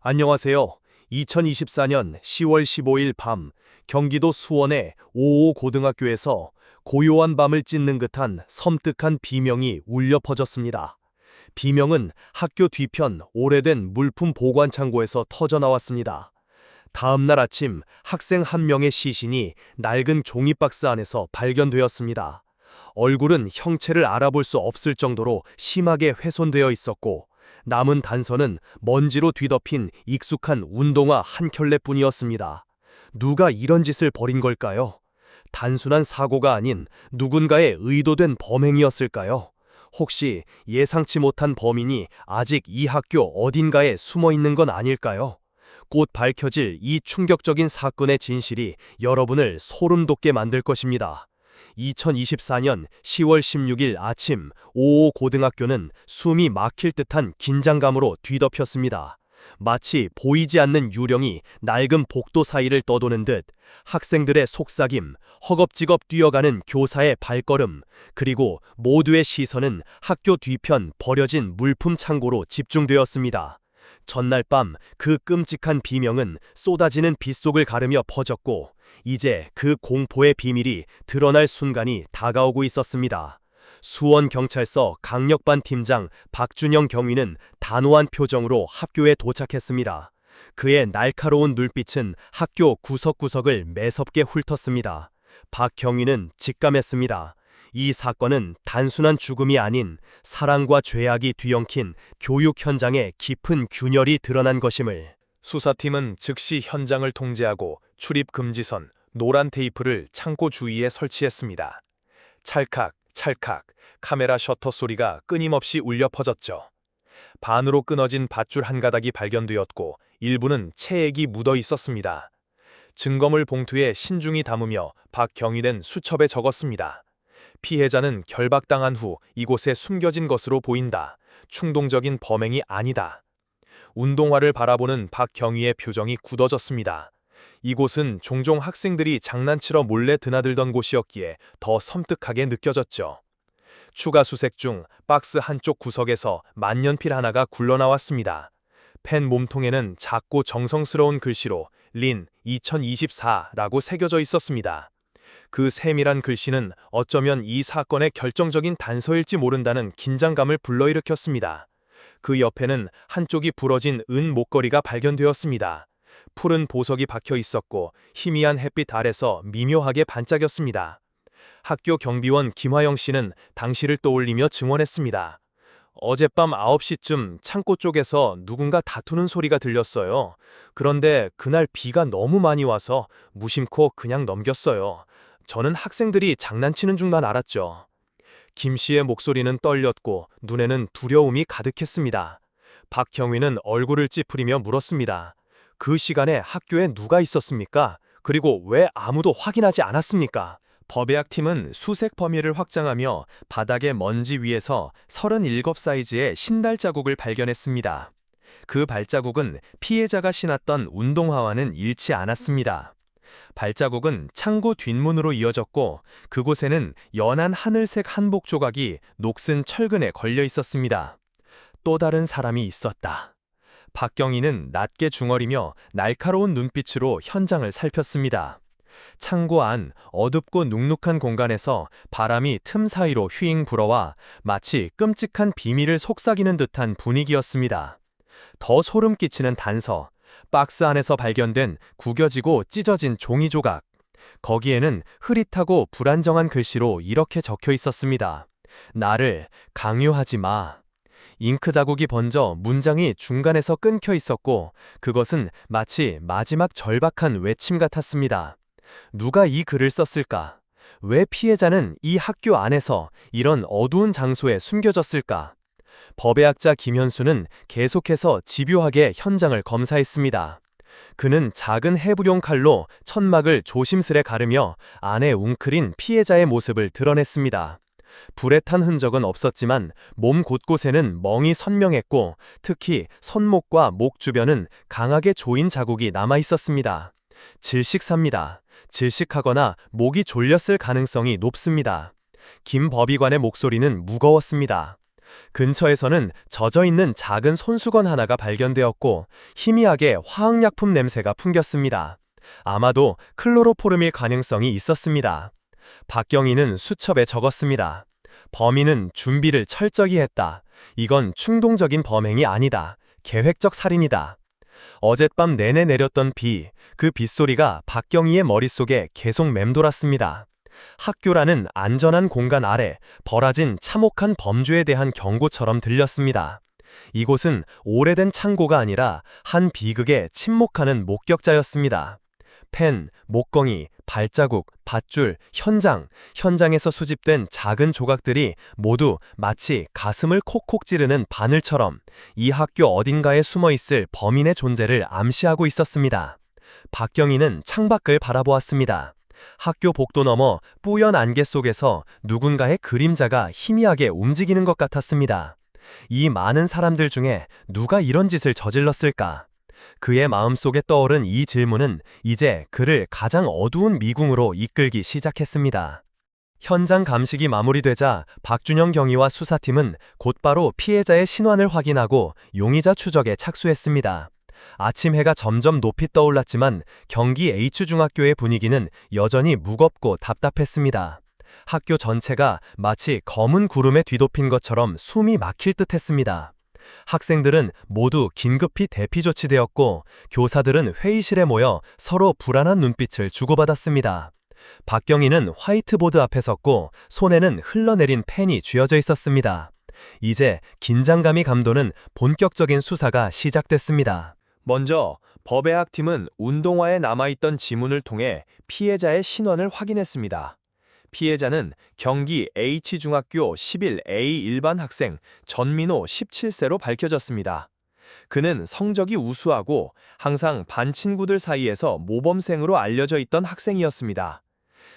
안녕하세요. 2024년 10월 15일 밤 경기도 수원의 오오 고등학교에서 고요한 밤을 찢는 듯한 섬뜩한 비명이 울려 퍼졌습니다. 비명은 학교 뒤편 오래된 물품 보관 창고에서 터져 나왔습니다. 다음 날 아침 학생 한 명의 시신이 낡은 종이박스 안에서 발견되었습니다. 얼굴은 형체를 알아볼 수 없을 정도로 심하게 훼손되어 있었고, 남은 단서는 먼지로 뒤덮인 익숙한 운동화 한 켤레뿐이었습니다. 누가 이런 짓을 벌인 걸까요? 단순한 사고가 아닌 누군가의 의도된 범행이었을까요? 혹시 예상치 못한 범인이 아직 이 학교 어딘가에 숨어 있는 건 아닐까요? 곧 밝혀질 이 충격적인 사건의 진실이 여러분을 소름 돋게 만들 것입니다. 2024년 10월 16일 아침 오오 고등학교는 숨이 막힐 듯한 긴장감으로 뒤덮였습니다. 마치 보이지 않는 유령이 낡은 복도 사이를 떠도는 듯 학생들의 속삭임, 허겁지겁 뛰어가는 교사의 발걸음, 그리고 모두의 시선은 학교 뒤편 버려진 물품 창고로 집중되었습니다. 전날 밤 그 끔찍한 비명은 쏟아지는 빗속을 가르며 퍼졌고, 이제 그 공포의 비밀이 드러날 순간이 다가오고 있었습니다. 수원경찰서 강력반 팀장 박준영 경위는 단호한 표정으로 학교에 도착했습니다. 그의 날카로운 눈빛은 학교 구석구석을 매섭게 훑었습니다. 박 경위는 직감했습니다. 이 사건은 단순한 죽음이 아닌 사랑과 죄악이 뒤엉킨 교육 현장의 깊은 균열이 드러난 것임을. 수사팀은 즉시 현장을 통제하고 출입 금지선, 노란 테이프를 창고 주위에 설치했습니다. 찰칵, 찰칵, 카메라 셔터 소리가 끊임없이 울려 퍼졌죠. 반으로 끊어진 밧줄 한 가닥이 발견되었고, 일부는 체액이 묻어 있었습니다. 증거물 봉투에 신중히 담으며 박경위는 수첩에 적었습니다. 피해자는 결박당한 후 이곳에 숨겨진 것으로 보인다. 충동적인 범행이 아니다. 운동화를 바라보는 박경위의 표정이 굳어졌습니다. 이곳은 종종 학생들이 장난치러 몰래 드나들던 곳이었기에 더 섬뜩하게 느껴졌죠. 추가 수색 중 박스 한쪽 구석에서 만년필 하나가 굴러나왔습니다. 펜 몸통에는 작고 정성스러운 글씨로 린 2024라고 새겨져 있었습니다. 그 세밀한 글씨는 어쩌면 이 사건의 결정적인 단서일지 모른다는 긴장감을 불러일으켰습니다. 그 옆에는 한쪽이 부러진 은 목걸이가 발견되었습니다. 푸른 보석이 박혀 있었고 희미한 햇빛 아래서 미묘하게 반짝였습니다. 학교 경비원 김화영 씨는 당시를 떠올리며 증언했습니다. 어젯밤 9시쯤 창고 쪽에서 누군가 다투는 소리가 들렸어요. 그런데 그날 비가 너무 많이 와서 무심코 그냥 넘겼어요. 저는 학생들이 장난치는 줄만 알았죠. 김 씨의 목소리는 떨렸고 눈에는 두려움이 가득했습니다. 박경위는 얼굴을 찌푸리며 물었습니다. 그 시간에 학교에 누가 있었습니까? 그리고 왜 아무도 확인하지 않았습니까? 법의학팀은 수색 범위를 확장하며 바닥의 먼지 위에서 37 사이즈의 신발 자국을 발견했습니다. 그 발자국은 피해자가 신었던 운동화와는 잃지 않았습니다. 발자국은 창고 뒷문으로 이어졌고, 그곳에는 연한 하늘색 한복 조각이 녹슨 철근에 걸려 있었습니다. 또 다른 사람이 있었다. 박경위는 낮게 중얼이며 날카로운 눈빛으로 현장을 살폈습니다. 창고 안 어둡고 눅눅한 공간에서 바람이 틈 사이로 휘잉 불어와 마치 끔찍한 비밀을 속삭이는 듯한 분위기였습니다. 더 소름 끼치는 단서, 박스 안에서 발견된 구겨지고 찢어진 종이 조각. 거기에는 흐릿하고 불안정한 글씨로 이렇게 적혀 있었습니다. 나를 강요하지 마. 잉크 자국이 번져 문장이 중간에서 끊겨 있었고, 그것은 마치 마지막 절박한 외침 같았습니다. 누가 이 글을 썼을까? 왜 피해자는 이 학교 안에서 이런 어두운 장소에 숨겨졌을까? 법의학자 김현수는 계속해서 집요하게 현장을 검사했습니다. 그는 작은 해부용 칼로 천막을 조심스레 가르며 안에 웅크린 피해자의 모습을 드러냈습니다. 불에 탄 흔적은 없었지만 몸 곳곳에는 멍이 선명했고, 특히 손목과 목 주변은 강하게 조인 자국이 남아 있었습니다. 질식사입니다. 질식하거나 목이 졸렸을 가능성이 높습니다. 김 법의관의 목소리는 무거웠습니다. 근처에서는 젖어 있는 작은 손수건 하나가 발견되었고 희미하게 화학약품 냄새가 풍겼습니다. 아마도 클로로포름일 가능성이 있었습니다. 박경희는 수첩에 적었습니다. 범인은 준비를 철저히 했다. 이건 충동적인 범행이 아니다. 계획적 살인이다. 어젯밤 내내 내렸던 비, 그 빗소리가 박경희의 머릿속에 계속 맴돌았습니다. 학교라는 안전한 공간 아래 벌어진 참혹한 범죄에 대한 경고처럼 들렸습니다. 이곳은 오래된 창고가 아니라 한 비극에 침묵하는 목격자였습니다. 펜, 목공이, 발자국, 밧줄, 현장에서 수집된 작은 조각들이 모두 마치 가슴을 콕콕 찌르는 바늘처럼 이 학교 어딘가에 숨어있을 범인의 존재를 암시하고 있었습니다. 박경희는 창밖을 바라보았습니다. 학교 복도 너머 뿌연 안개 속에서 누군가의 그림자가 희미하게 움직이는 것 같았습니다. 이 많은 사람들 중에 누가 이런 짓을 저질렀을까? 그의 마음속에 떠오른 이 질문은 이제 그를 가장 어두운 미궁으로 이끌기 시작했습니다. 현장 감식이 마무리되자 박준영 경위와 수사팀은 곧바로 피해자의 신원을 확인하고 용의자 추적에 착수했습니다. 아침 해가 점점 높이 떠올랐지만 경기 H중학교의 분위기는 여전히 무겁고 답답했습니다. 학교 전체가 마치 검은 구름에 뒤덮인 것처럼 숨이 막힐 듯 했습니다. 학생들은 모두 긴급히 대피 조치되었고 교사들은 회의실에 모여 서로 불안한 눈빛을 주고받았습니다. 박경희는 화이트보드 앞에 섰고 손에는 흘러내린 펜이 쥐어져 있었습니다. 이제 긴장감이 감도는 본격적인 수사가 시작됐습니다. 먼저 법의학팀은 운동화에 남아있던 지문을 통해 피해자의 신원을 확인했습니다. 피해자는 경기 H중학교 11A 일반 학생 전민호 17세로 밝혀졌습니다. 그는 성적이 우수하고 항상 반 친구들 사이에서 모범생으로 알려져 있던 학생이었습니다.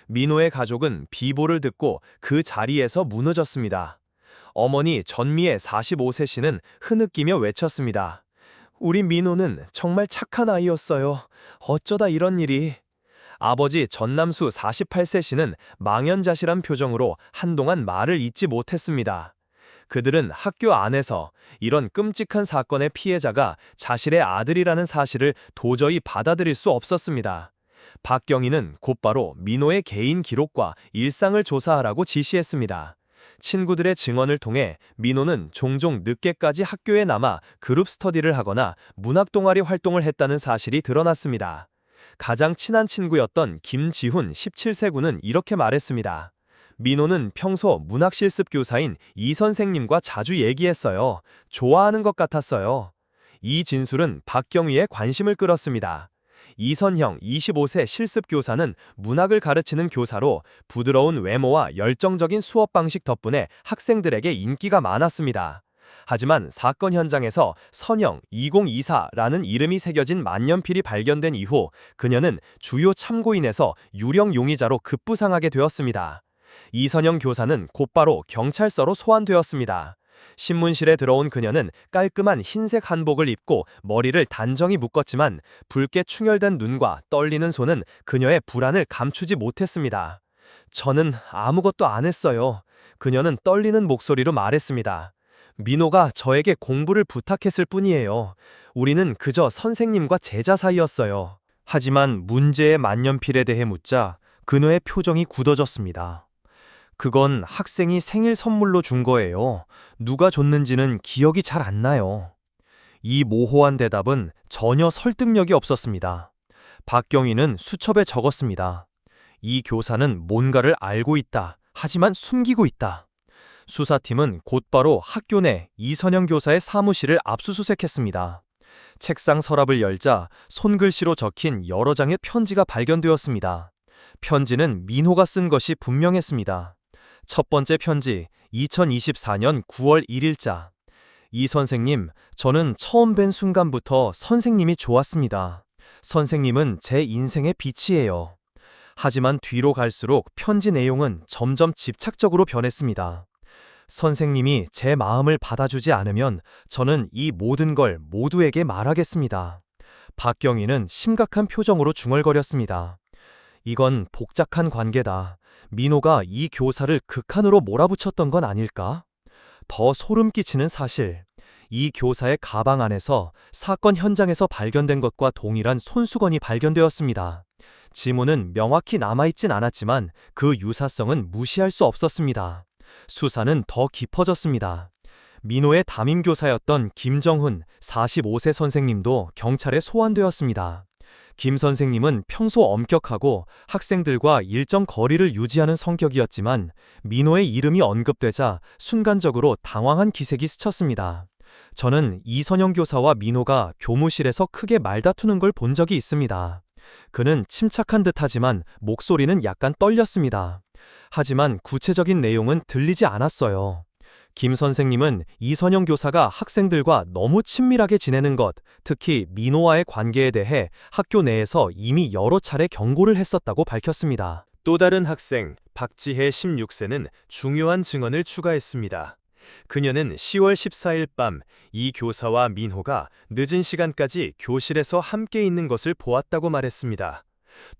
민호의 가족은 비보를 듣고 그 자리에서 무너졌습니다. 어머니 전미애 45세 씨는 흐느끼며 외쳤습니다. 우리 민호는 정말 착한 아이였어요. 어쩌다 이런 일이. 아버지 전남수 48세 씨는 망연자실한 표정으로 한동안 말을 잇지 못했습니다. 그들은 학교 안에서 이런 끔찍한 사건의 피해자가 자신의 아들이라는 사실을 도저히 받아들일 수 없었습니다. 박경희는 곧바로 민호의 개인 기록과 일상을 조사하라고 지시했습니다. 친구들의 증언을 통해 민호는 종종 늦게까지 학교에 남아 그룹 스터디를 하거나 문학 동아리 활동을 했다는 사실이 드러났습니다. 가장 친한 친구였던 김지훈 17세 군은 이렇게 말했습니다. 민호는 평소 문학 실습 교사인 이 선생님과 자주 얘기했어요. 좋아하는 것 같았어요. 이 진술은 박경희의 관심을 끌었습니다. 이선형 25세 실습 교사는 문학을 가르치는 교사로 부드러운 외모와 열정적인 수업 방식 덕분에 학생들에게 인기가 많았습니다. 하지만 사건 현장에서 선형 2024라는 이름이 새겨진 만년필이 발견된 이후 그녀는 주요 참고인에서 유령 용의자로 급부상하게 되었습니다. 이선영 교사는 곧바로 경찰서로 소환되었습니다. 신문실에 들어온 그녀는 깔끔한 흰색 한복을 입고 머리를 단정히 묶었지만 붉게 충혈된 눈과 떨리는 손은 그녀의 불안을 감추지 못했습니다. 저는 아무것도 안 했어요. 그녀는 떨리는 목소리로 말했습니다. 민호가 저에게 공부를 부탁했을 뿐이에요. 우리는 그저 선생님과 제자 사이였어요. 하지만 문제의 만년필에 대해 묻자 그녀의 표정이 굳어졌습니다. 그건 학생이 생일 선물로 준 거예요. 누가 줬는지는 기억이 잘 안 나요. 이 모호한 대답은 전혀 설득력이 없었습니다. 박경희는 수첩에 적었습니다. 이 교사는 뭔가를 알고 있다. 하지만 숨기고 있다. 수사팀은 곧바로 학교 내 이선영 교사의 사무실을 압수수색했습니다. 책상 서랍을 열자 손글씨로 적힌 여러 장의 편지가 발견되었습니다. 편지는 민호가 쓴 것이 분명했습니다. 첫 번째 편지, 2024년 9월 1일자. 이 선생님, 저는 처음 뵌 순간부터 선생님이 좋았습니다. 선생님은 제 인생의 빛이에요. 하지만 뒤로 갈수록 편지 내용은 점점 집착적으로 변했습니다. 선생님이 제 마음을 받아주지 않으면 저는 이 모든 걸 모두에게 말하겠습니다. 박경희는 심각한 표정으로 중얼거렸습니다. 이건 복잡한 관계다. 민호가 이 교사를 극한으로 몰아붙였던 건 아닐까? 더 소름 끼치는 사실. 이 교사의 가방 안에서 사건 현장에서 발견된 것과 동일한 손수건이 발견되었습니다. 지문은 명확히 남아있진 않았지만 그 유사성은 무시할 수 없었습니다. 수사는 더 깊어졌습니다. 민호의 담임교사였던 김정훈 45세 선생님도 경찰에 소환되었습니다. 김 선생님은 평소 엄격하고 학생들과 일정 거리를 유지하는 성격이었지만 민호의 이름이 언급되자 순간적으로 당황한 기색이 스쳤습니다. 저는 이선영 교사와 민호가 교무실에서 크게 말다투는 걸 본 적이 있습니다. 그는 침착한 듯하지만 목소리는 약간 떨렸습니다. 하지만 구체적인 내용은 들리지 않았어요. 김 선생님은 이선영 교사가 학생들과 너무 친밀하게 지내는 것, 특히 민호와의 관계에 대해 학교 내에서 이미 여러 차례 경고를 했었다고 밝혔습니다. 또 다른 학생 박지혜 16세는 중요한 증언을 추가했습니다. 그녀는 10월 14일 밤 이 교사와 민호가 늦은 시간까지 교실에서 함께 있는 것을 보았다고 말했습니다.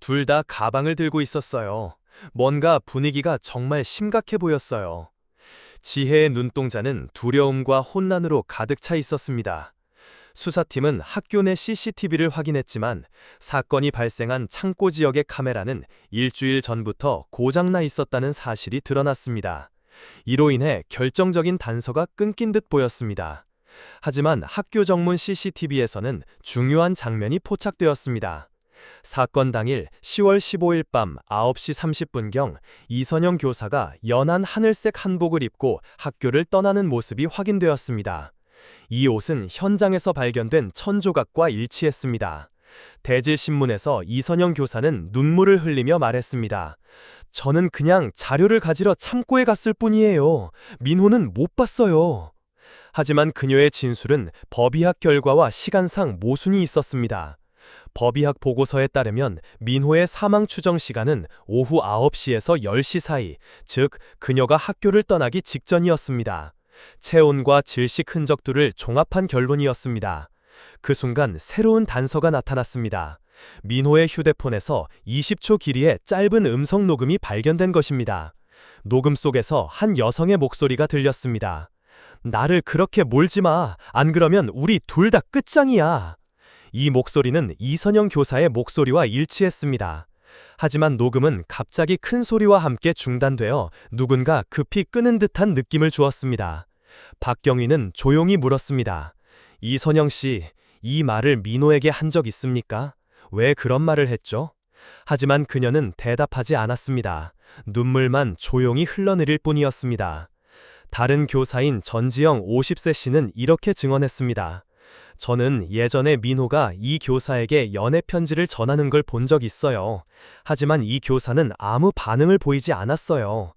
둘 다 가방을 들고 있었어요. 뭔가 분위기가 정말 심각해 보였어요. 지혜의 눈동자는 두려움과 혼란으로 가득 차 있었습니다. 수사팀은 학교 내 CCTV를 확인했지만 사건이 발생한 창고 지역의 카메라는 일주일 전부터 고장나 있었다는 사실이 드러났습니다. 이로 인해 결정적인 단서가 끊긴 듯 보였습니다. 하지만 학교 정문 CCTV에서는 중요한 장면이 포착되었습니다. 사건 당일 10월 15일 밤 9시 30분경 이선영 교사가 연한 하늘색 한복을 입고 학교를 떠나는 모습이 확인되었습니다. 이 옷은 현장에서 발견된 천조각과 일치했습니다. 대질신문에서 이선영 교사는 눈물을 흘리며 말했습니다. 저는 그냥 자료를 가지러 창고에 갔을 뿐이에요. 민호는 못 봤어요. 하지만 그녀의 진술은 법의학 결과와 시간상 모순이 있었습니다. 법의학 보고서에 따르면 민호의 사망 추정 시간은 오후 9시에서 10시 사이, 즉 그녀가 학교를 떠나기 직전이었습니다. 체온과 질식 흔적들을 종합한 결론이었습니다. 그 순간 새로운 단서가 나타났습니다. 민호의 휴대폰에서 20초 길이의 짧은 음성 녹음이 발견된 것입니다. 녹음 속에서 한 여성의 목소리가 들렸습니다. 나를 그렇게 몰지 마. 안 그러면 우리 둘 다 끝장이야. 이 목소리는 이선영 교사의 목소리와 일치했습니다. 하지만 녹음은 갑자기 큰 소리와 함께 중단되어 누군가 급히 끄는 듯한 느낌을 주었습니다. 박경위는 조용히 물었습니다. 이선영 씨, 이 말을 민호에게 한 적 있습니까? 왜 그런 말을 했죠? 하지만 그녀는 대답하지 않았습니다. 눈물만 조용히 흘러내릴 뿐이었습니다. 다른 교사인 전지영 50세 씨는 이렇게 증언했습니다. 저는 예전에 민호가 이 교사에게 연애 편지를 전하는 걸 본 적 있어요. 하지만 이 교사는 아무 반응을 보이지 않았어요.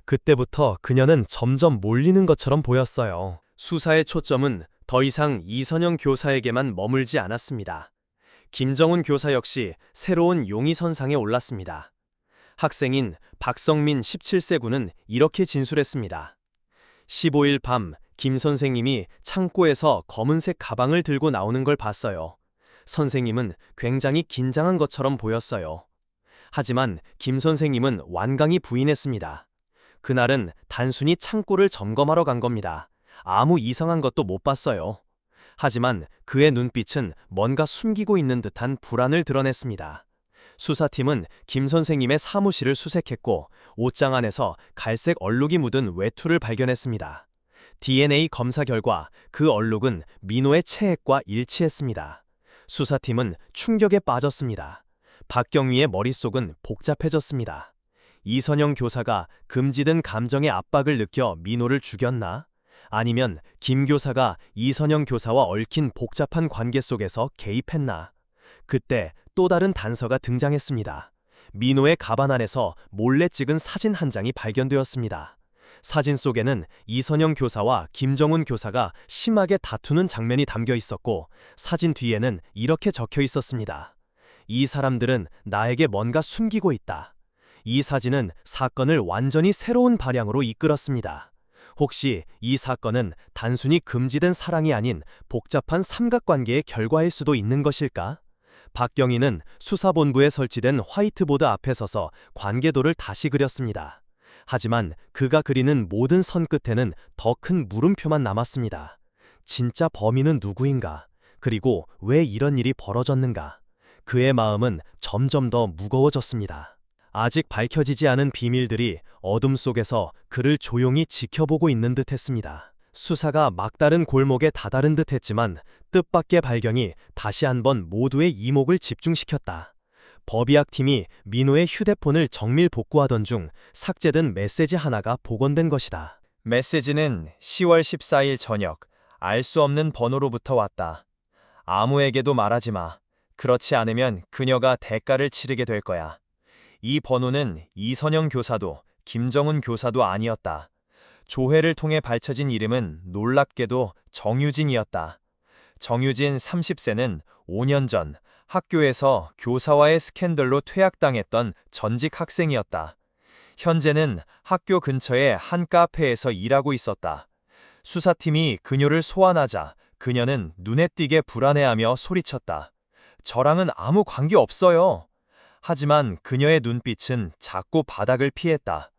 그때부터 그녀는 점점 몰리는 것처럼 보였어요. 수사의 초점은 더 이상 이선영 교사에게만 머물지 않았습니다. 김정훈 교사 역시 새로운 용의선상에 올랐습니다. 학생인 박성민 17세 군은 이렇게 진술했습니다. 15일 밤 김 선생님이 창고에서 검은색 가방을 들고 나오는 걸 봤어요. 선생님은 굉장히 긴장한 것처럼 보였어요. 하지만 김 선생님은 완강히 부인했습니다. 그날은 단순히 창고를 점검하러 간 겁니다. 아무 이상한 것도 못 봤어요. 하지만 그의 눈빛은 뭔가 숨기고 있는 듯한 불안을 드러냈습니다. 수사팀은 김 선생님의 사무실을 수색했고 옷장 안에서 갈색 얼룩이 묻은 외투를 발견했습니다. DNA 검사 결과 그 얼룩은 민호의 체액과 일치했습니다. 수사팀은 충격에 빠졌습니다. 박경위의 머릿속은 복잡해졌습니다. 이선영 교사가 금지된 감정의 압박을 느껴 민호를 죽였나? 아니면 김 교사가 이선영 교사와 얽힌 복잡한 관계 속에서 개입했나? 그때 또 다른 단서가 등장했습니다. 민호의 가방 안에서 몰래 찍은 사진 한 장이 발견되었습니다. 사진 속에는 이선영 교사와 김정훈 교사가 심하게 다투는 장면이 담겨 있었고 사진 뒤에는 이렇게 적혀 있었습니다. 이 사람들은 나에게 뭔가 숨기고 있다. 이 사진은 사건을 완전히 새로운 방향으로 이끌었습니다. 혹시 이 사건은 단순히 금지된 사랑이 아닌 복잡한 삼각관계의 결과일 수도 있는 것일까? 박경위는 수사본부에 설치된 화이트보드 앞에 서서 관계도를 다시 그렸습니다. 하지만 그가 그리는 모든 선 끝에는 더 큰 물음표만 남았습니다. 진짜 범인은 누구인가? 그리고 왜 이런 일이 벌어졌는가? 그의 마음은 점점 더 무거워졌습니다. 아직 밝혀지지 않은 비밀들이 어둠 속에서 그를 조용히 지켜보고 있는 듯 했습니다. 수사가 막다른 골목에 다다른 듯 했지만 뜻밖의 발견이 다시 한번 모두의 이목을 집중시켰다. 법의학팀이 민호의 휴대폰을 정밀 복구하던 중 삭제된 메시지 하나가 복원된 것이다. 메시지는 10월 14일 저녁 알 수 없는 번호로부터 왔다. 아무에게도 말하지 마. 그렇지 않으면 그녀가 대가를 치르게 될 거야. 이 번호는 이선영 교사도 김정은 교사도 아니었다. 조회를 통해 밝혀진 이름은 놀랍게도 정유진이었다. 정유진 30세는 5년 전 학교에서 교사와의 스캔들로 퇴학당했던 전직 학생이었다. 현재는 학교 근처의 한 카페에서 일하고 있었다. 수사팀이 그녀를 소환하자 그녀는 눈에 띄게 불안해하며 소리쳤다. 저랑은 아무 관계 없어요. 하지만 그녀의 눈빛은 자꾸 바닥을 피했다.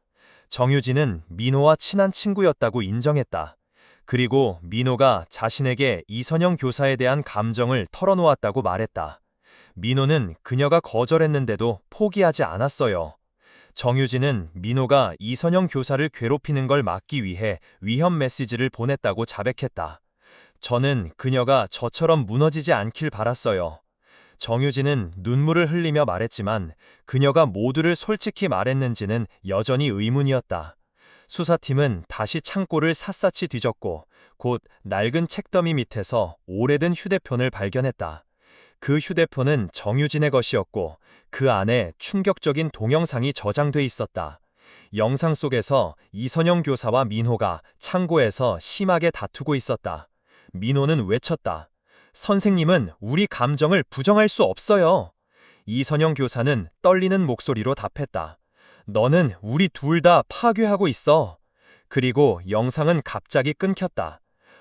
정유진은 민호와 친한 친구였다고 인정했다. 그리고 민호가 자신에게 이선영 교사에 대한 감정을 털어놓았다고 말했다. 민호는 그녀가 거절했는데도 포기하지 않았어요. 정유진은 민호가 이선영 교사를 괴롭히는 걸 막기 위해 위험 메시지를 보냈다고 자백했다. 저는 그녀가 저처럼 무너지지 않길 바랐어요. 정유진은 눈물을 흘리며 말했지만 그녀가 모두를 솔직히 말했는지는 여전히 의문이었다. 수사팀은 다시 창고를 샅샅이 뒤졌고 곧 낡은 책더미 밑에서 오래된 휴대폰을 발견했다. 그 휴대폰은 정유진의 것이었고 그 안에 충격적인 동영상이 저장돼 있었다. 영상 속에서 이선영 교사와 민호가 창고에서 심하게 다투고 있었다. 민호는 외쳤다. 선생님은 우리 감정을 부정할 수 없어요. 이선영 교사는 떨리는 목소리로 답했다. 너는 우리 둘 다 파괴하고 있어. 그리고 영상은 갑자기 끊겼다.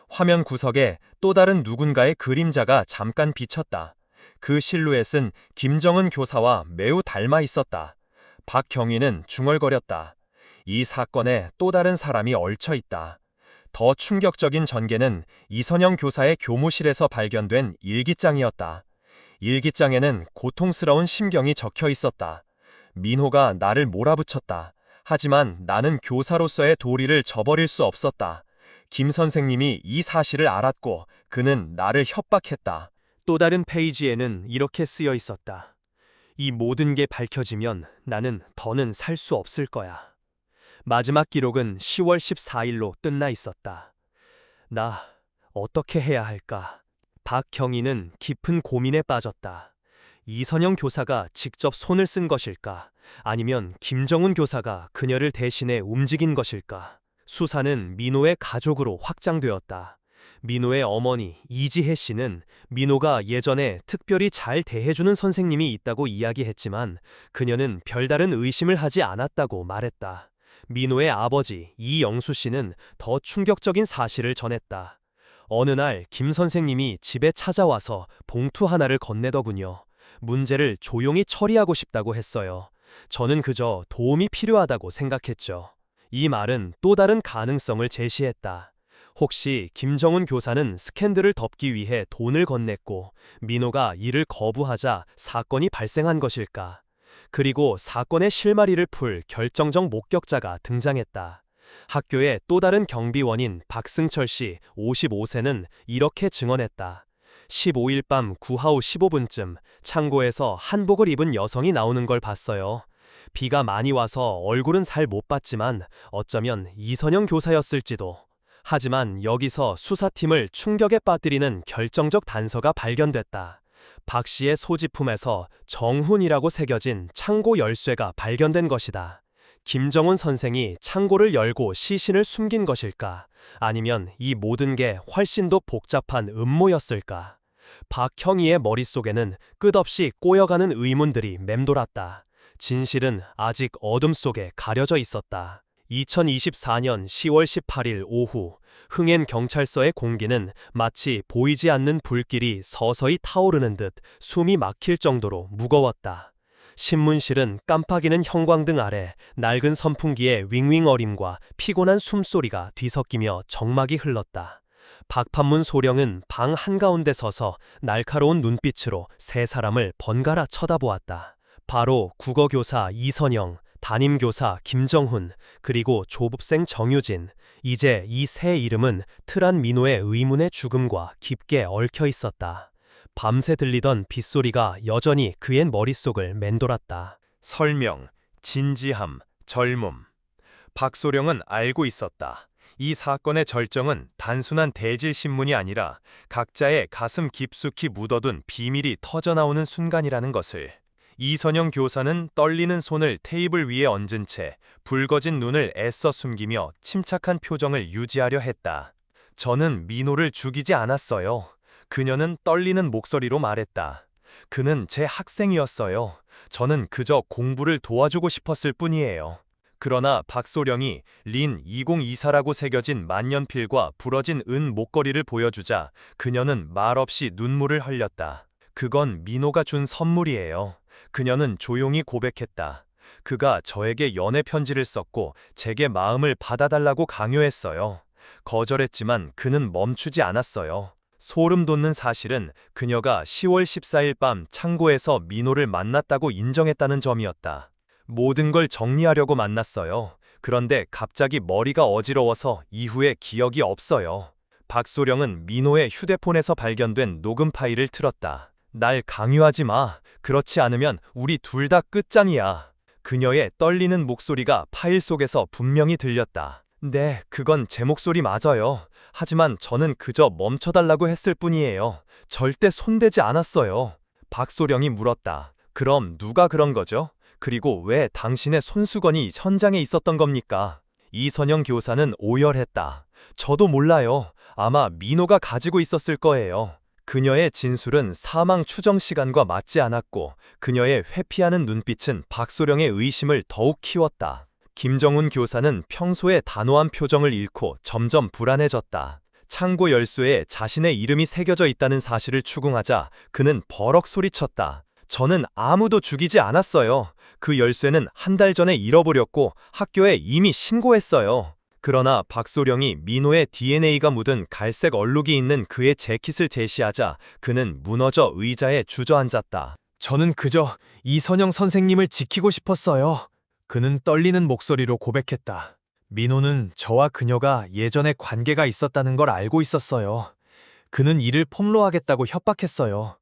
화면 구석에 또 다른 누군가의 그림자가 잠깐 비쳤다. 그 실루엣은 김정은 교사와 매우 닮아 있었다. 박경희는 중얼거렸다. 이 사건에 또 다른 사람이 얽혀 있다. 더 충격적인 전개는 이선영 교사의 교무실에서 발견된 일기장이었다. 일기장에는 고통스러운 심경이 적혀 있었다. 민호가 나를 몰아붙였다. 하지만 나는 교사로서의 도리를 저버릴 수 없었다. 김 선생님이 이 사실을 알았고 그는 나를 협박했다. 또 다른 페이지에는 이렇게 쓰여 있었다. 이 모든 게 밝혀지면 나는 더는 살 수 없을 거야. 마지막 기록은 10월 14일로 끝나 있었다. 나 어떻게 해야 할까? 박경희는 깊은 고민에 빠졌다. 이선영 교사가 직접 손을 쓴 것일까? 아니면 김정은 교사가 그녀를 대신해 움직인 것일까? 수사는 민호의 가족으로 확장되었다. 민호의 어머니 이지혜 씨는 민호가 예전에 특별히 잘 대해주는 선생님이 있다고 이야기했지만 그녀는 별다른 의심을 하지 않았다고 말했다. 민호의 아버지 이영수 씨는 더 충격적인 사실을 전했다. 어느 날 김 선생님이 집에 찾아와서 봉투 하나를 건네더군요. 문제를 조용히 처리하고 싶다고 했어요. 저는 그저 도움이 필요하다고 생각했죠. 이 말은 또 다른 가능성을 제시했다. 혹시 김정은 교사는 스캔들을 덮기 위해 돈을 건넸고 민호가 이를 거부하자 사건이 발생한 것일까? 그리고 사건의 실마리를 풀 결정적 목격자가 등장했다. 학교의 또 다른 경비원인 박승철 씨 55세는 이렇게 증언했다. 15일 밤 9하 15분쯤 창고에서 한복을 입은 여성이 나오는 걸 봤어요. 비가 많이 와서 얼굴은 잘 못 봤지만 어쩌면 이선영 교사였을지도. 하지만 여기서 수사팀을 충격에 빠뜨리는 결정적 단서가 발견됐다. 박 씨의 소지품에서 정훈이라고 새겨진 창고 열쇠가 발견된 것이다. 김정은 선생이 창고를 열고 시신을 숨긴 것일까? 아니면 이 모든 게 훨씬 더 복잡한 음모였을까? 박형희의 머릿속에는 끝없이 꼬여가는 의문들이 맴돌았다. 진실은 아직 어둠 속에 가려져 있었다. 2024년 10월 18일 오후 흥엔 경찰서의 공기는 마치 보이지 않는 불길이 서서히 타오르는 듯 숨이 막힐 정도로 무거웠다. 신문실은 깜빡이는 형광등 아래 낡은 선풍기의 윙윙거림과 피곤한 숨소리가 뒤섞이며 적막이 흘렀다. 박판문 소령은 방 한가운데 서서 날카로운 눈빛으로 세 사람을 번갈아 쳐다보았다. 바로 국어교사 이선영, 담임교사 김정훈, 그리고 조급생 정유진. 이제 이 세 이름은 트란 민호의 의문의 죽음과 깊게 얽혀 있었다. 밤새 들리던 빗소리가 여전히 그의 머릿속을 맴돌았다. 설명, 진지함, 젊음. 박소령은 알고 있었다. 이 사건의 절정은 단순한 대질 신문이 아니라 각자의 가슴 깊숙이 묻어둔 비밀이 터져나오는 순간이라는 것을. 이선영 교사는 떨리는 손을 테이블 위에 얹은 채 붉어진 눈을 애써 숨기며 침착한 표정을 유지하려 했다. 저는 민호를 죽이지 않았어요. 그녀는 떨리는 목소리로 말했다. 그는 제 학생이었어요. 저는 그저 공부를 도와주고 싶었을 뿐이에요. 그러나 박소령이 린 2024라고 새겨진 만년필과 부러진 은 목걸이를 보여주자 그녀는 말없이 눈물을 흘렸다. 그건 민호가 준 선물이에요. 그녀는 조용히 고백했다. 그가 저에게 연애 편지를 썼고 제게 마음을 받아달라고 강요했어요. 거절했지만 그는 멈추지 않았어요. 소름 돋는 사실은 그녀가 10월 14일 밤 창고에서 민호를 만났다고 인정했다는 점이었다. 모든 걸 정리하려고 만났어요. 그런데 갑자기 머리가 어지러워서 이후에 기억이 없어요. 박소령은 민호의 휴대폰에서 발견된 녹음 파일을 틀었다. 날 강요하지 마. 그렇지 않으면 우리 둘 다 끝장이야. 그녀의 떨리는 목소리가 파일 속에서 분명히 들렸다. 네, 그건 제 목소리 맞아요. 하지만 저는 그저 멈춰달라고 했을 뿐이에요. 절대 손대지 않았어요. 박소령이 물었다. 그럼 누가 그런 거죠? 그리고 왜 당신의 손수건이 현장에 있었던 겁니까? 이선영 교사는 오열했다. 저도 몰라요. 아마 민호가 가지고 있었을 거예요. 그녀의 진술은 사망 추정 시간과 맞지 않았고 그녀의 회피하는 눈빛은 박소령의 의심을 더욱 키웠다. 김정훈 교사는 평소의 단호한 표정을 잃고 점점 불안해졌다. 창고 열쇠에 자신의 이름이 새겨져 있다는 사실을 추궁하자 그는 버럭 소리쳤다. 저는 아무도 죽이지 않았어요. 그 열쇠는 한 달 전에 잃어버렸고 학교에 이미 신고했어요. 그러나 박소령이 민호의 DNA가 묻은 갈색 얼룩이 있는 그의 재킷을 제시하자 그는 무너져 의자에 주저앉았다. 저는 그저 이선영 선생님을 지키고 싶었어요. 그는 떨리는 목소리로 고백했다. 민호는 저와 그녀가 예전에 관계가 있었다는 걸 알고 있었어요. 그는 이를 폭로하겠다고 협박했어요.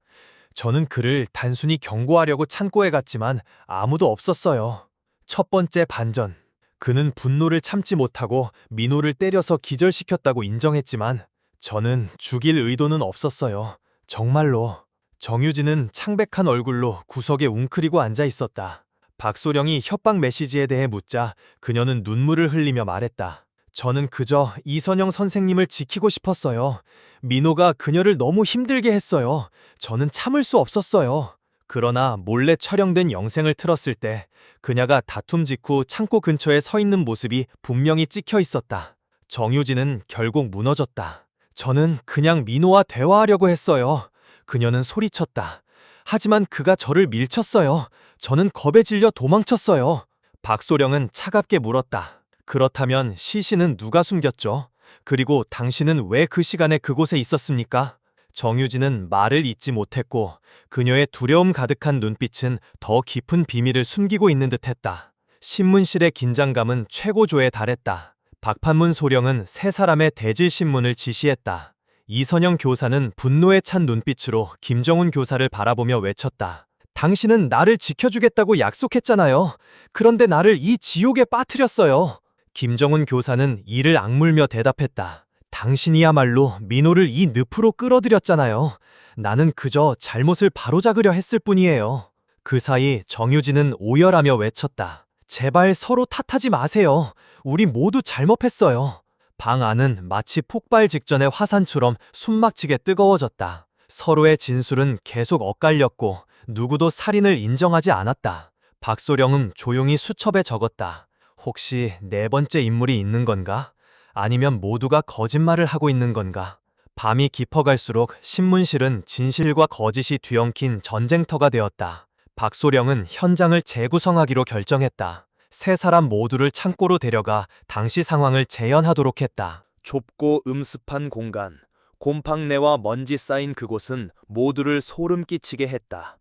저는 그를 단순히 경고하려고 창고에 갔지만 아무도 없었어요. 첫 번째 반전. 그는 분노를 참지 못하고 민호를 때려서 기절시켰다고 인정했지만 저는 죽일 의도는 없었어요. 정말로. 정유진은 창백한 얼굴로 구석에 웅크리고 앉아 있었다. 박소령이 협박 메시지에 대해 묻자 그녀는 눈물을 흘리며 말했다. 저는 그저 이선영 선생님을 지키고 싶었어요. 민호가 그녀를 너무 힘들게 했어요. 저는 참을 수 없었어요. 그러나 몰래 촬영된 영상을 틀었을 때 그녀가 다툼 직후 창고 근처에 서 있는 모습이 분명히 찍혀 있었다. 정유진은 결국 무너졌다. 저는 그냥 민호와 대화하려고 했어요. 그녀는 소리쳤다. 하지만 그가 저를 밀쳤어요. 저는 겁에 질려 도망쳤어요. 박소령은 차갑게 물었다. 그렇다면 시신은 누가 숨겼죠? 그리고 당신은 왜 그 시간에 그곳에 있었습니까? 정유진은 말을 잇지 못했고 그녀의 두려움 가득한 눈빛은 더 깊은 비밀을 숨기고 있는 듯했다. 신문실의 긴장감은 최고조에 달했다. 박판문 소령은 세 사람의 대질신문을 지시했다. 이선영 교사는 분노에 찬 눈빛으로 김정훈 교사를 바라보며 외쳤다. 당신은 나를 지켜주겠다고 약속했잖아요. 그런데 나를 이 지옥에 빠뜨렸어요. 김정훈 교사는 이를 악물며 대답했다. 당신이야말로 민호를 이 늪으로 끌어들였잖아요. 나는 그저 잘못을 바로잡으려 했을 뿐이에요. 그 사이 정유진은 오열하며 외쳤다. 제발 서로 탓하지 마세요. 우리 모두 잘못했어요. 방 안은 마치 폭발 직전의 화산처럼 숨막히게 뜨거워졌다. 서로의 진술은 계속 엇갈렸고 누구도 살인을 인정하지 않았다. 박소령은 조용히 수첩에 적었다. 혹시 네 번째 인물이 있는 건가? 아니면 모두가 거짓말을 하고 있는 건가? 밤이 깊어갈수록 신문실은 진실과 거짓이 뒤엉킨 전쟁터가 되었다. 박소령은 현장을 재구성하기로 결정했다. 세 사람 모두를 창고로 데려가 당시 상황을 재현하도록 했다. 좁고 음습한 공간, 곰팡내와 먼지 쌓인 그곳은 모두를 소름 끼치게 했다.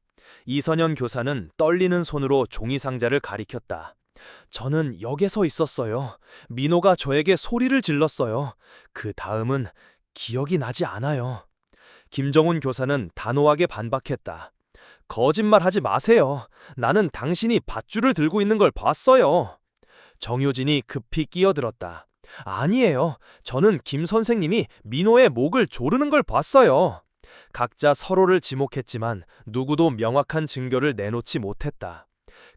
이선영 교사는 떨리는 손으로 종이상자를 가리켰다. 저는 역에 서 있었어요. 민호가 저에게 소리를 질렀어요. 그 다음은 기억이 나지 않아요. 김정훈 교사는 단호하게 반박했다. 거짓말하지 마세요. 나는 당신이 밧줄을 들고 있는 걸 봤어요. 정효진이 급히 끼어들었다. 아니에요. 저는 김 선생님이 민호의 목을 조르는 걸 봤어요. 각자 서로를 지목했지만 누구도 명확한 증거를 내놓지 못했다.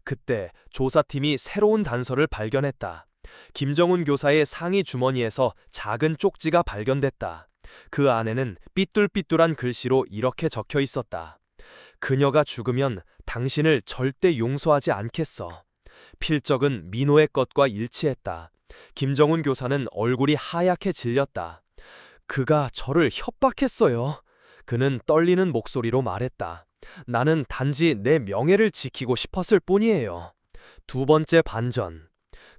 그때 조사팀이 새로운 단서를 발견했다. 김정훈 교사의 상의 주머니에서 작은 쪽지가 발견됐다. 그 안에는 삐뚤삐뚤한 글씨로 이렇게 적혀 있었다. 그녀가 죽으면 당신을 절대 용서하지 않겠어. 필적은 민호의 것과 일치했다. 김정훈 교사는 얼굴이 하얗게 질렸다. 그가 저를 협박했어요. 그는 떨리는 목소리로 말했다. 나는 단지 내 명예를 지키고 싶었을 뿐이에요. 두 번째 반전.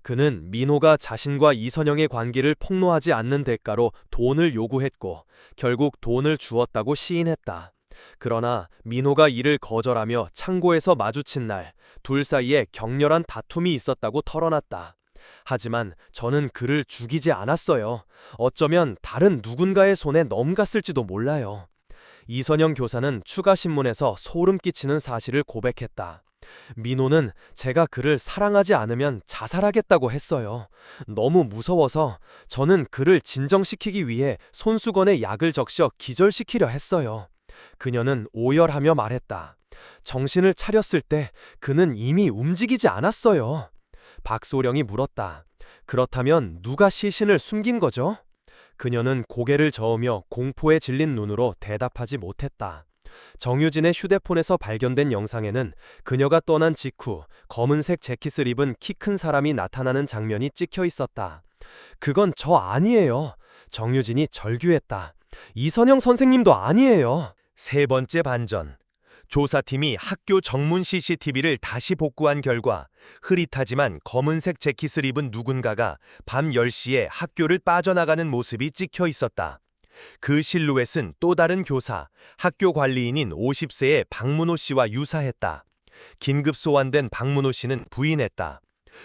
그는 민호가 자신과 이선영의 관계를 폭로하지 않는 대가로 돈을 요구했고 결국 돈을 주었다고 시인했다. 그러나 민호가 이를 거절하며 창고에서 마주친 날 둘 사이에 격렬한 다툼이 있었다고 털어놨다. 하지만 저는 그를 죽이지 않았어요. 어쩌면 다른 누군가의 손에 넘갔을지도 몰라요. 이선영 교사는 추가 신문에서 소름 끼치는 사실을 고백했다. 민호는 제가 그를 사랑하지 않으면 자살하겠다고 했어요. 너무 무서워서 저는 그를 진정시키기 위해 손수건에 약을 적셔 기절시키려 했어요. 그녀는 오열하며 말했다. 정신을 차렸을 때 그는 이미 움직이지 않았어요. 박소령이 물었다. 그렇다면 누가 시신을 숨긴 거죠? 그녀는 고개를 저으며 공포에 질린 눈으로 대답하지 못했다. 정유진의 휴대폰에서 발견된 영상에는 그녀가 떠난 직후 검은색 재킷을 입은 키 큰 사람이 나타나는 장면이 찍혀 있었다. 그건 저 아니에요. 정유진이 절규했다. 이선영 선생님도 아니에요. 세 번째 반전. 조사팀이 학교 정문 CCTV를 다시 복구한 결과 흐릿하지만 검은색 재킷을 입은 누군가가 밤 10시에 학교를 빠져나가는 모습이 찍혀 있었다. 그 실루엣은 또 다른 교사, 학교 관리인인 50세의 박문호 씨와 유사했다. 긴급 소환된 박문호 씨는 부인했다.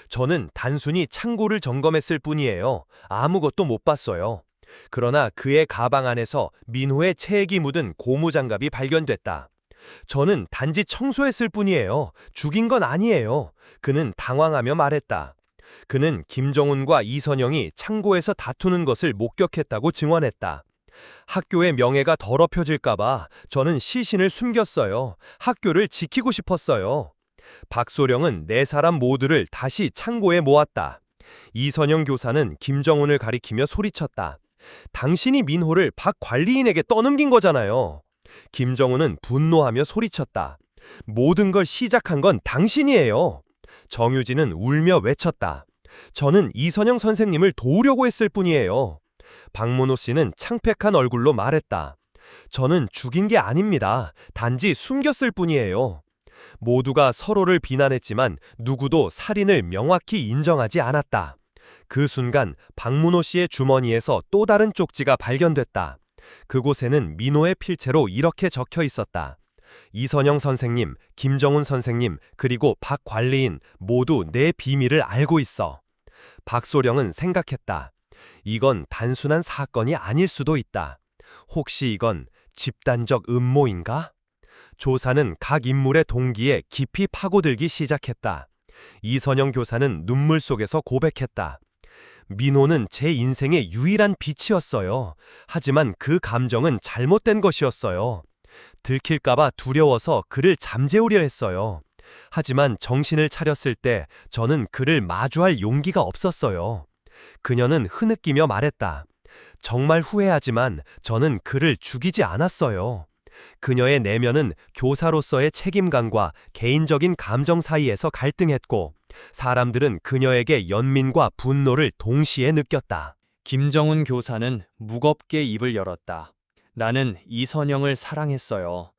저는 단순히 창고를 점검했을 뿐이에요. 아무것도 못 봤어요. 그러나 그의 가방 안에서 민호의 체액이 묻은 고무장갑이 발견됐다. 저는 단지 청소했을 뿐이에요. 죽인 건 아니에요. 그는 당황하며 말했다. 그는 김정훈과 이선영이 창고에서 다투는 것을 목격했다고 증언했다. 학교의 명예가 더럽혀질까봐 저는 시신을 숨겼어요. 학교를 지키고 싶었어요. 박소령은 네 사람 모두를 다시 창고에 모았다. 이선영 교사는 김정훈을 가리키며 소리쳤다. 당신이 민호를 박 관리인에게 떠넘긴 거잖아요. 김정훈은 분노하며 소리쳤다. 모든 걸 시작한 건 당신이에요. 정유진은 울며 외쳤다. 저는 이선영 선생님을 도우려고 했을 뿐이에요. 박문호 씨는 창백한 얼굴로 말했다. 저는 죽인 게 아닙니다. 단지 숨겼을 뿐이에요. 모두가 서로를 비난했지만 누구도 살인을 명확히 인정하지 않았다. 그 순간 박문호 씨의 주머니에서 또 다른 쪽지가 발견됐다. 그곳에는 민호의 필체로 이렇게 적혀 있었다. 이선영 선생님, 김정훈 선생님, 그리고 박 관리인 모두 내 비밀을 알고 있어. 박소령은 생각했다. 이건 단순한 사건이 아닐 수도 있다. 혹시 이건 집단적 음모인가? 조사는 각 인물의 동기에 깊이 파고들기 시작했다. 이선영 교사는 눈물 속에서 고백했다. 민호는 제 인생의 유일한 빛이었어요. 하지만 그 감정은 잘못된 것이었어요. 들킬까봐 두려워서 그를 잠재우려 했어요. 하지만 정신을 차렸을 때 저는 그를 마주할 용기가 없었어요. 그녀는 흐느끼며 말했다. 정말 후회하지만 저는 그를 죽이지 않았어요. 그녀의 내면은 교사로서의 책임감과 개인적인 감정 사이에서 갈등했고 사람들은 그녀에게 연민과 분노를 동시에 느꼈다. 김정훈 교사는 무겁게 입을 열었다. 나는 이선영을 사랑했어요.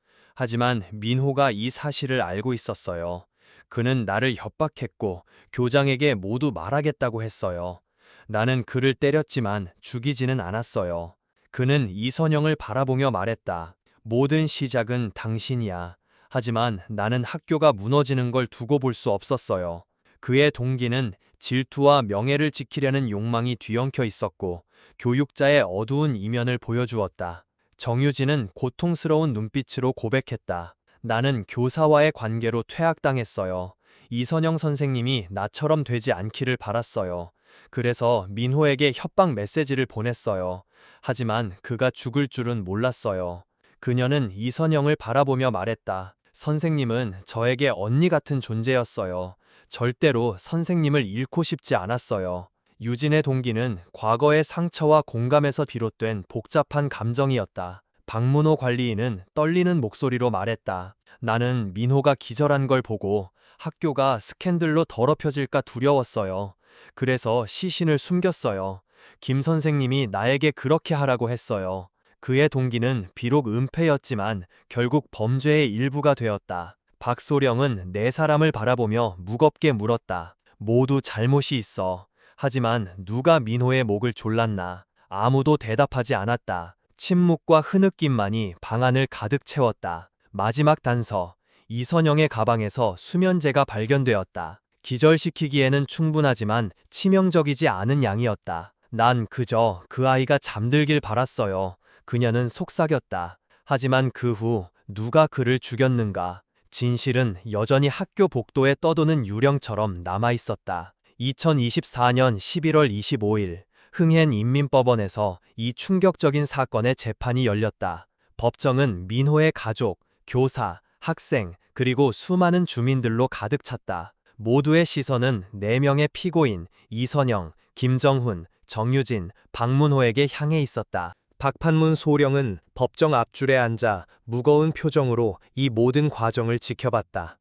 하지만 민호가 이 사실을 알고 있었어요. 그는 나를 협박했고 교장에게 모두 말하겠다고 했어요. 나는 그를 때렸지만 죽이지는 않았어요. 그는 이선영을 바라보며 말했다. 모든 시작은 당신이야. 하지만 나는 학교가 무너지는 걸 두고 볼 수 없었어요. 그의 동기는 질투와 명예를 지키려는 욕망이 뒤엉켜 있었고 교육자의 어두운 이면을 보여주었다. 정유진은 고통스러운 눈빛으로 고백했다. 나는 교사와의 관계로 퇴학당했어요. 이선영 선생님이 나처럼 되지 않기를 바랐어요. 그래서 민호에게 협박 메시지를 보냈어요. 하지만 그가 죽을 줄은 몰랐어요. 그녀는 이선영을 바라보며 말했다. 선생님은 저에게 언니 같은 존재였어요. 절대로 선생님을 잃고 싶지 않았어요. 유진의 동기는 과거의 상처와 공감에서 비롯된 복잡한 감정이었다. 박문호 관리인은 떨리는 목소리로 말했다. 나는 민호가 기절한 걸 보고 학교가 스캔들로 더럽혀질까 두려웠어요. 그래서 시신을 숨겼어요. 김 선생님이 나에게 그렇게 하라고 했어요. 그의 동기는 비록 은폐였지만 결국 범죄의 일부가 되었다. 박소령은 네 사람을 바라보며 무겁게 물었다. 모두 잘못이 있어. 하지만 누가 민호의 목을 졸랐나? 아무도 대답하지 않았다. 침묵과 흐느낌만이 방안을 가득 채웠다. 마지막 단서. 이선영의 가방에서 수면제가 발견되었다. 기절시키기에는 충분하지만 치명적이지 않은 양이었다. 난 그저 그 아이가 잠들길 바랐어요. 그녀는 속삭였다. 하지만 그 후 누가 그를 죽였는가? 진실은 여전히 학교 복도에 떠도는 유령처럼 남아있었다. 2024년 11월 25일 흥행인민법원에서 이 충격적인 사건의 재판이 열렸다. 법정은 민호의 가족, 교사, 학생, 그리고 수많은 주민들로 가득 찼다. 모두의 시선은 4명의 피고인 이선영, 김정훈, 정유진, 박문호에게 향해 있었다. 박판문 소령은 법정 앞줄에 앉아 무거운 표정으로 이 모든 과정을 지켜봤다.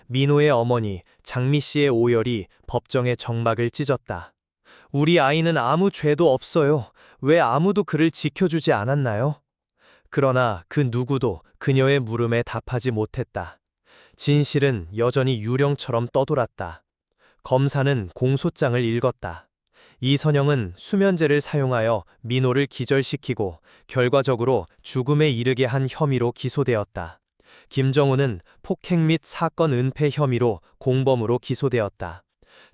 민호의 어머니 장미 씨의 오열이 법정의 정막을 찢었다. 우리 아이는 아무 죄도 없어요. 왜 아무도 그를 지켜주지 않았나요? 그러나 그 누구도 그녀의 물음에 답하지 못했다. 진실은 여전히 유령처럼 떠돌았다. 검사는 공소장을 읽었다. 이선영은 수면제를 사용하여 민호를 기절시키고 결과적으로 죽음에 이르게 한 혐의로 기소되었다. 김정우는 폭행 및 사건 은폐 혐의로 공범으로 기소되었다.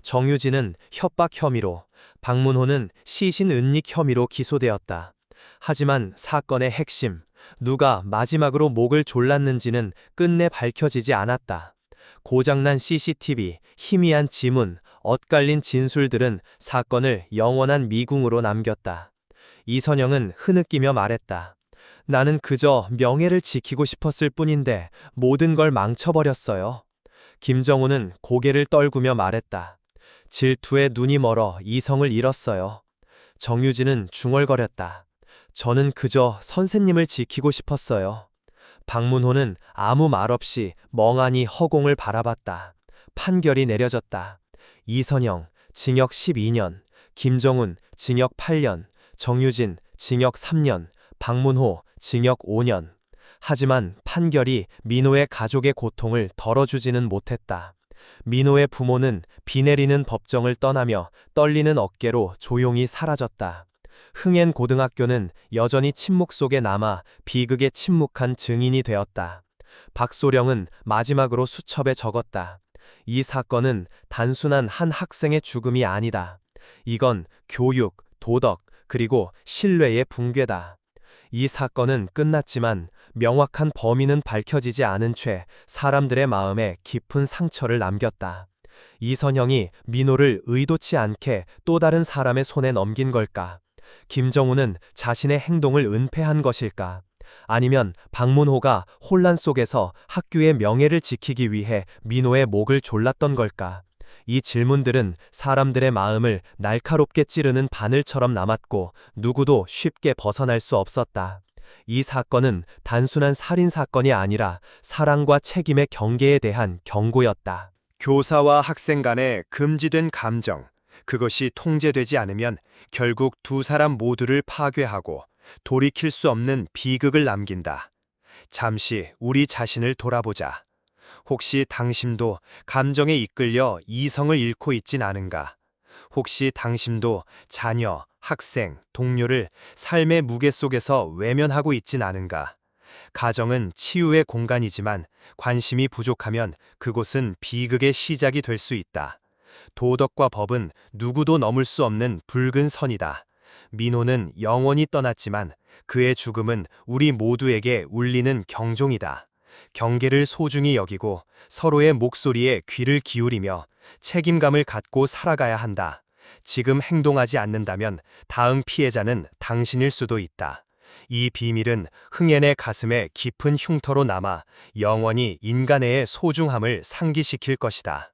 정유진은 협박 혐의로, 박문호는 시신 은닉 혐의로 기소되었다. 하지만 사건의 핵심, 누가 마지막으로 목을 졸랐는지는 끝내 밝혀지지 않았다. 고장난 CCTV, 희미한 지문, 엇갈린 진술들은 사건을 영원한 미궁으로 남겼다. 이선영은 흐느끼며 말했다. 나는 그저 명예를 지키고 싶었을 뿐인데 모든 걸 망쳐버렸어요. 김정우는 고개를 떨구며 말했다. 질투에 눈이 멀어 이성을 잃었어요. 정유진은 중얼거렸다. 저는 그저 선생님을 지키고 싶었어요. 박문호는 아무 말 없이 멍하니 허공을 바라봤다. 판결이 내려졌다. 이선영, 징역 12년, 김정훈, 징역 8년, 정유진, 징역 3년, 박문호, 징역 5년. 하지만 판결이 민호의 가족의 고통을 덜어주지는 못했다. 민호의 부모는 비 내리는 법정을 떠나며 떨리는 어깨로 조용히 사라졌다. 흥엔고등학교는 여전히 침묵 속에 남아 비극에 침묵한 증인이 되었다. 박소령은 마지막으로 수첩에 적었다. 이 사건은 단순한 한 학생의 죽음이 아니다. 이건 교육, 도덕, 그리고 신뢰의 붕괴다. 이 사건은 끝났지만 명확한 범인은 밝혀지지 않은 채 사람들의 마음에 깊은 상처를 남겼다. 이선영이 민호를 의도치 않게 또 다른 사람의 손에 넘긴 걸까? 김정우는 자신의 행동을 은폐한 것일까? 아니면 박문호가 혼란 속에서 학교의 명예를 지키기 위해 민호의 목을 졸랐던 걸까? 이 질문들은 사람들의 마음을 날카롭게 찌르는 바늘처럼 남았고 누구도 쉽게 벗어날 수 없었다. 이 사건은 단순한 살인 사건이 아니라 사랑과 책임의 경계에 대한 경고였다. 교사와 학생 간의 금지된 감정, 그것이 통제되지 않으면 결국 두 사람 모두를 파괴하고 돌이킬 수 없는 비극을 남긴다. 잠시 우리 자신을 돌아보자. 혹시 당신도 감정에 이끌려 이성을 잃고 있진 않은가? 혹시 당신도 자녀, 학생, 동료를 삶의 무게 속에서 외면하고 있진 않은가? 가정은 치유의 공간이지만 관심이 부족하면 그곳은 비극의 시작이 될 수 있다. 도덕과 법은 누구도 넘을 수 없는 붉은 선이다. 민호는 영원히 떠났지만 그의 죽음은 우리 모두에게 울리는 경종이다. 경계를 소중히 여기고 서로의 목소리에 귀를 기울이며 책임감을 갖고 살아가야 한다. 지금 행동하지 않는다면 다음 피해자는 당신일 수도 있다. 이 비밀은 흥엔의 가슴에 깊은 흉터로 남아 영원히 인간의 소중함을 상기시킬 것이다.